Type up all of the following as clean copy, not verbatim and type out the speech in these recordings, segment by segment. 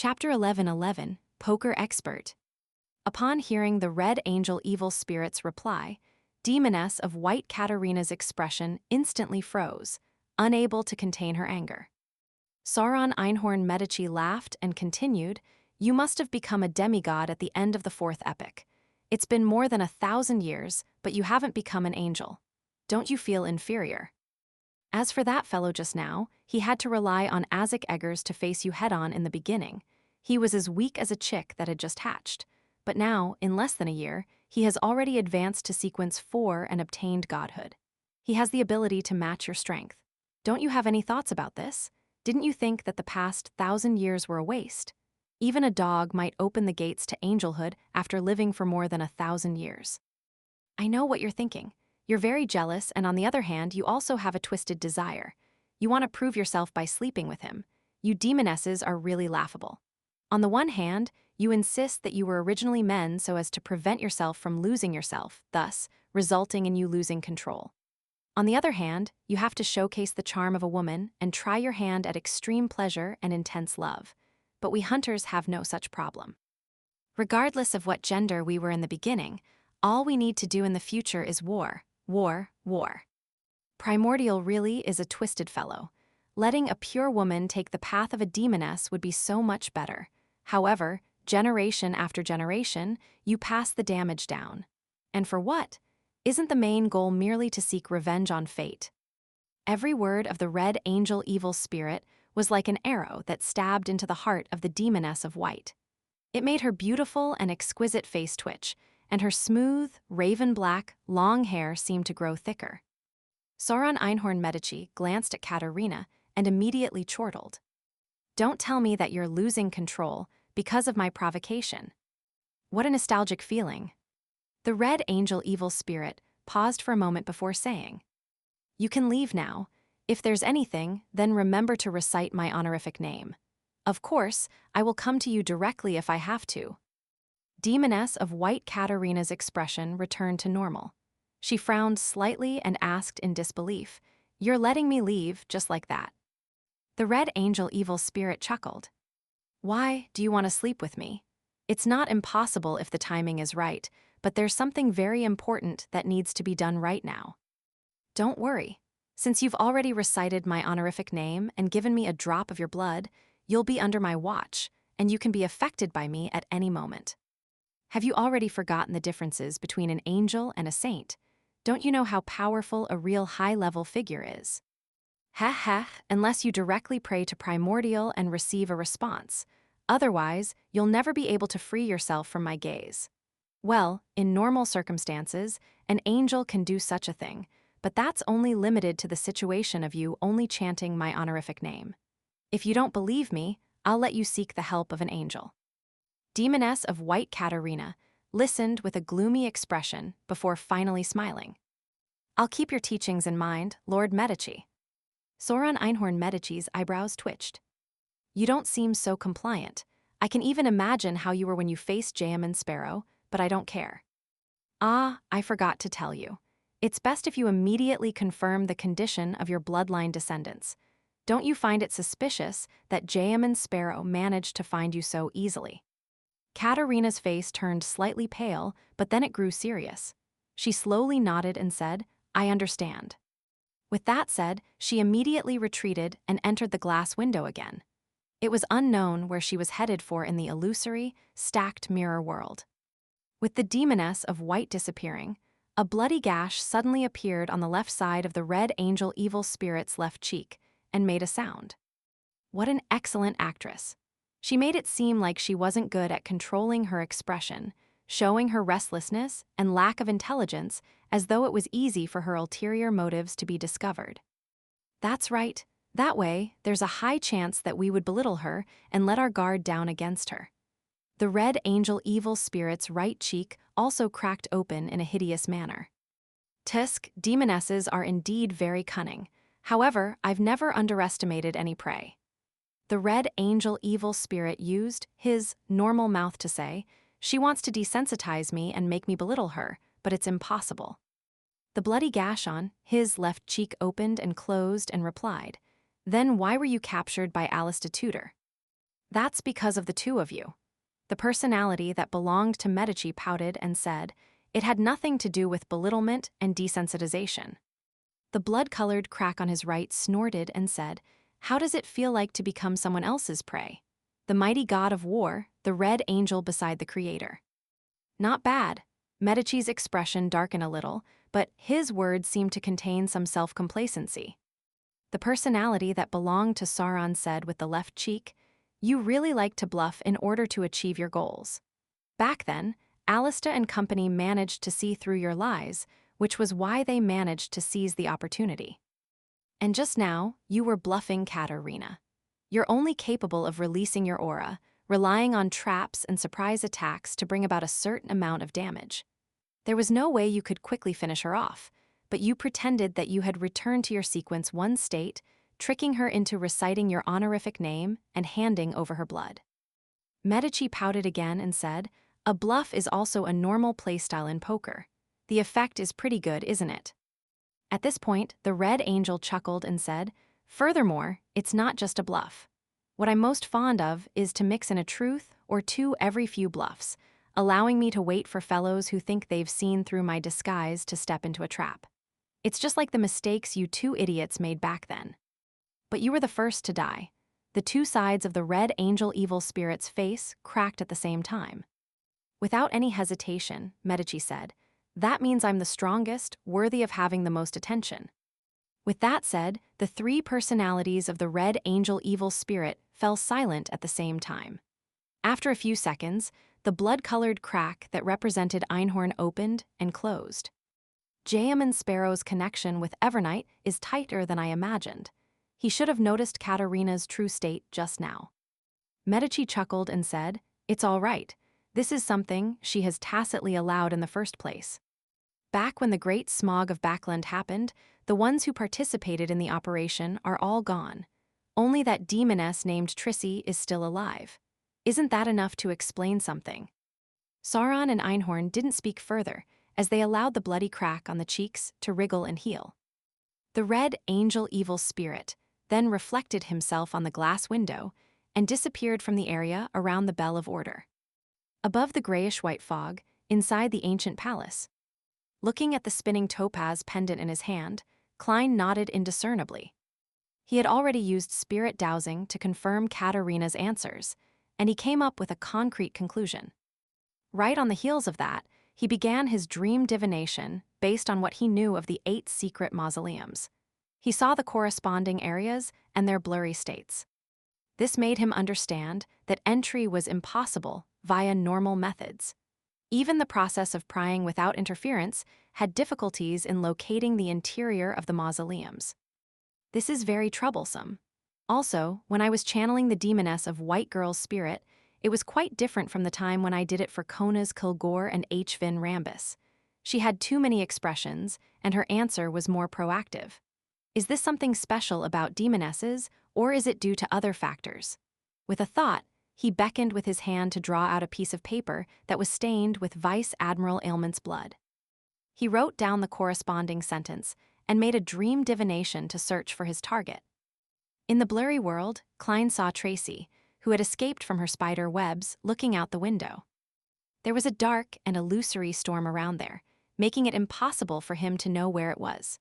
Chapter 11:11, Poker Expert. Upon hearing the Red Angel Evil Spirit's reply, Demoness of White Katarina's expression instantly froze, unable to contain her anger. Sauron Einhorn Medici laughed and continued, "You must have become a demigod at the end of the fourth epic. It's been more than 1,000 years, but you haven't become an angel. Don't you feel inferior? As for that fellow just now, he had to rely on Azek Eggers to face you head-on in the beginning. He was as weak as a chick that had just hatched. But now, in less than a year, he has already advanced to sequence 4 and obtained godhood. He has the ability to match your strength. Don't you have any thoughts about this? Didn't you think that the past 1,000 years were a waste? Even a dog might open the gates to angelhood after living for more than 1,000 years. I know what you're thinking. You're very jealous, and on the other hand, you also have a twisted desire. You want to prove yourself by sleeping with him. You demonesses are really laughable. On the one hand, you insist that you were originally men so as to prevent yourself from losing yourself, thus resulting in you losing control. On the other hand, you have to showcase the charm of a woman and try your hand at extreme pleasure and intense love. But we hunters have no such problem. Regardless of what gender we were in the beginning, all we need to do in the future is war, war, war. Primordial really is a twisted fellow. Letting a pure woman take the path of a demoness would be so much better. However, generation after generation, you pass the damage down. And for what? Isn't the main goal merely to seek revenge on fate? Every word of the Red Angel Evil Spirit was like an arrow that stabbed into the heart of the Demoness of White. It made her beautiful and exquisite face twitch, and her smooth, raven-black, long hair seemed to grow thicker. Sauron Einhorn Medici glanced at Katarina and immediately chortled. "Don't tell me that you're losing control because of my provocation. What a nostalgic feeling." The Red Angel Evil Spirit paused for a moment before saying, "You can leave now. If there's anything, then remember to recite my honorific name. Of course, I will come to you directly if I have to." Demoness of White Katarina's expression returned to normal. She frowned slightly and asked in disbelief, "You're letting me leave just like that?" The Red Angel Evil Spirit chuckled. "Why do you want to sleep with me? It's not impossible if the timing is right, but there's something very important that needs to be done right now. Don't worry. Since you've already recited my honorific name and given me a drop of your blood, you'll be under my watch, and you can be affected by me at any moment. Have you already forgotten the differences between an angel and a saint? Don't you know how powerful a real high-level figure is? Unless you directly pray to Primordial and receive a response. Otherwise, you'll never be able to free yourself from my gaze. Well, in normal circumstances, an angel can do such a thing, but that's only limited to the situation of you only chanting my honorific name. If you don't believe me, I'll let you seek the help of an angel." Demoness of White Katarina listened with a gloomy expression before finally smiling. "I'll keep your teachings in mind, Lord Medici." Sauron Einhorn Medici's eyebrows twitched. "You don't seem so compliant. I can even imagine how you were when you faced Jaehaerys Sparrow, but I don't care. Ah, I forgot to tell you. It's best if you immediately confirm the condition of your bloodline descendants. Don't you find it suspicious that Jaehaerys Sparrow managed to find you so easily?" Katarina's face turned slightly pale, but then it grew serious. She slowly nodded and said, "I understand." With that said, she immediately retreated and entered the glass window again. It was unknown where she was headed for in the illusory, stacked mirror world. With the Demoness of White disappearing, a bloody gash suddenly appeared on the left side of the Red Angel Evil Spirit's left cheek and made a sound. What an excellent actress. She made it seem like she wasn't good at controlling her expression, showing her restlessness and lack of intelligence as though it was easy for her ulterior motives to be discovered. That's right. That way, there's a high chance that we would belittle her and let our guard down against her. The Red Angel Evil Spirit's right cheek also cracked open in a hideous manner. Tisk, demonesses are indeed very cunning. However, I've never underestimated any prey. The Red Angel Evil Spirit used his normal mouth to say, "She wants to desensitize me and make me belittle her, but it's impossible." The bloody gash on his left cheek opened and closed and replied, "Then why were you captured by Alistair Tudor?" That's because of the two of you. The personality that belonged to Medici pouted and said, it had nothing to do with belittlement and desensitization. The blood-colored crack on his right snorted and said, how does it feel like to become someone else's prey? The mighty god of war, the red angel beside the creator. Not bad. Medici's expression darkened a little, but his words seemed to contain some self-complacency. The personality that belonged to Sauron said with the left cheek, you really like to bluff in order to achieve your goals. Back then, Alista and company managed to see through your lies, which was why they managed to seize the opportunity. And just now, you were bluffing Katarina. You're only capable of releasing your aura, relying on traps and surprise attacks to bring about a certain amount of damage. There was no way you could quickly finish her off, but you pretended that you had returned to your sequence one state, tricking her into reciting your honorific name and handing over her blood. Medici pouted again and said, a bluff is also a normal playstyle in poker. The effect is pretty good, isn't it? At this point, the red angel chuckled and said, furthermore, it's not just a bluff. What I'm most fond of is to mix in a truth or two every few bluffs, allowing me to wait for fellows who think they've seen through my disguise to step into a trap. It's just like the mistakes you two idiots made back then. But you were the first to die. The two sides of the red angel evil spirit's face cracked at the same time. Without any hesitation, Medici said, that means I'm the strongest, worthy of having the most attention. With that said, the three personalities of the red angel evil spirit fell silent at the same time. After a few seconds, the blood-colored crack that represented Einhorn opened and closed. Jaehamen Sparrow's connection with Evernight is tighter than I imagined. He should have noticed Katarina's true state just now. Medici chuckled and said, it's all right. This is something she has tacitly allowed in the first place. Back when the Great Smog of Backland happened, the ones who participated in the operation are all gone. Only that demoness named Trissy is still alive. Isn't that enough to explain something? Sauron and Einhorn didn't speak further, as they allowed the bloody crack on the cheeks to wriggle and heal. The red angel evil spirit then reflected himself on the glass window and disappeared from the area around the Bell of Order. Above the grayish-white fog, inside the ancient palace. Looking at the spinning topaz pendant in his hand, Klein nodded indiscernibly. He had already used spirit dowsing to confirm Katarina's answers, and he came up with a concrete conclusion. Right on the heels of that, he began his dream divination based on what he knew of the 8 secret mausoleums. He saw the corresponding areas and their blurry states. This made him understand that entry was impossible via normal methods. Even the process of prying without interference had difficulties in locating the interior of the mausoleums. This is very troublesome. Also, when I was channeling the demoness of White Girl's spirit, it was quite different from the time when I did it for Kona's Kilgore and Hvin Rambus. She had too many expressions, and her answer was more proactive. Is this something special about demonesses, or is it due to other factors? With a thought, he beckoned with his hand to draw out a piece of paper that was stained with Vice Admiral Ailment's blood. He wrote down the corresponding sentence and made a dream divination to search for his target. In the blurry world, Klein saw Tracy, who had escaped from her spider webs, looking out the window. There was a dark and illusory storm around there, making it impossible for him to know where it was.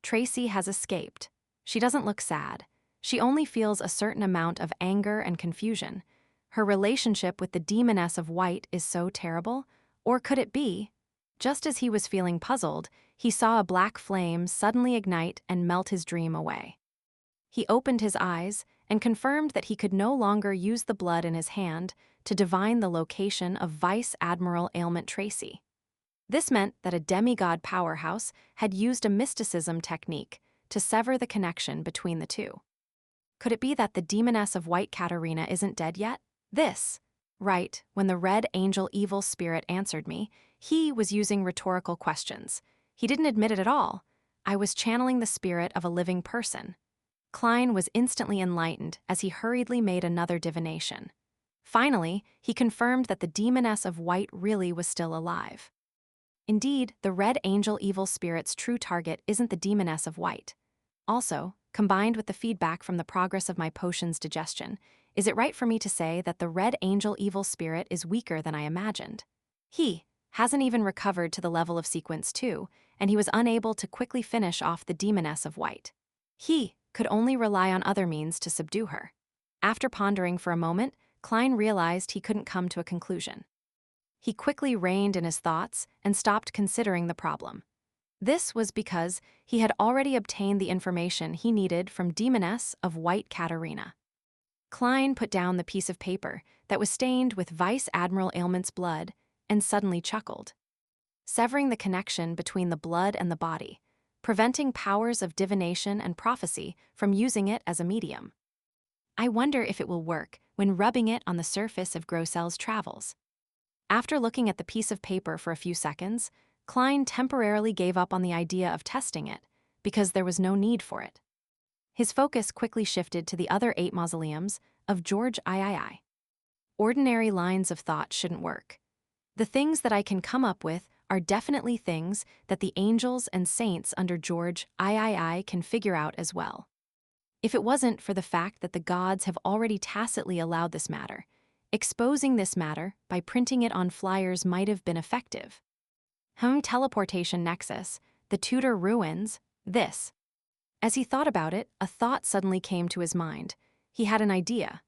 Tracy has escaped. She doesn't look sad. She only feels a certain amount of anger and confusion. Her relationship with the demoness of white is so terrible, or could it be? Just as he was feeling puzzled, he saw a black flame suddenly ignite and melt his dream away. He opened his eyes and confirmed that he could no longer use the blood in his hand to divine the location of Vice Admiral Ailment Tracy. This meant that a demigod powerhouse had used a mysticism technique to sever the connection between the two. Could it be that the demoness of White Katarina isn't dead yet? Right, when the red angel evil spirit answered me, he was using rhetorical questions. He didn't admit it at all. I was channeling the spirit of a living person. Klein was instantly enlightened as he hurriedly made another divination. Finally, he confirmed that the demoness of white really was still alive. Indeed, the red angel evil spirit's true target isn't the demoness of white. Also, combined with the feedback from the progress of my potion's digestion, is it right for me to say that the Red Angel evil spirit is weaker than I imagined? He hasn't even recovered to the level of Sequence 2, and he was unable to quickly finish off the Demoness of White. He could only rely on other means to subdue her. After pondering for a moment, Klein realized he couldn't come to a conclusion. He quickly reined in his thoughts and stopped considering the problem. This was because he had already obtained the information he needed from Demoness of White Katarina. Klein put down the piece of paper that was stained with Vice Admiral Ailment's blood and suddenly chuckled, severing the connection between the blood and the body, preventing powers of divination and prophecy from using it as a medium. I wonder if it will work when rubbing it on the surface of Grossel's travels. After looking at the piece of paper for a few seconds, Klein temporarily gave up on the idea of testing it because there was no need for it. His focus quickly shifted to the other 8 mausoleums of George III. Ordinary lines of thought shouldn't work. The things that I can come up with are definitely things that the angels and saints under George III can figure out as well. If it wasn't for the fact that the gods have already tacitly allowed this matter, exposing this matter by printing it on flyers might have been effective. Teleportation nexus, the Tudor ruins, this. As he thought about it, a thought suddenly came to his mind. He had an idea.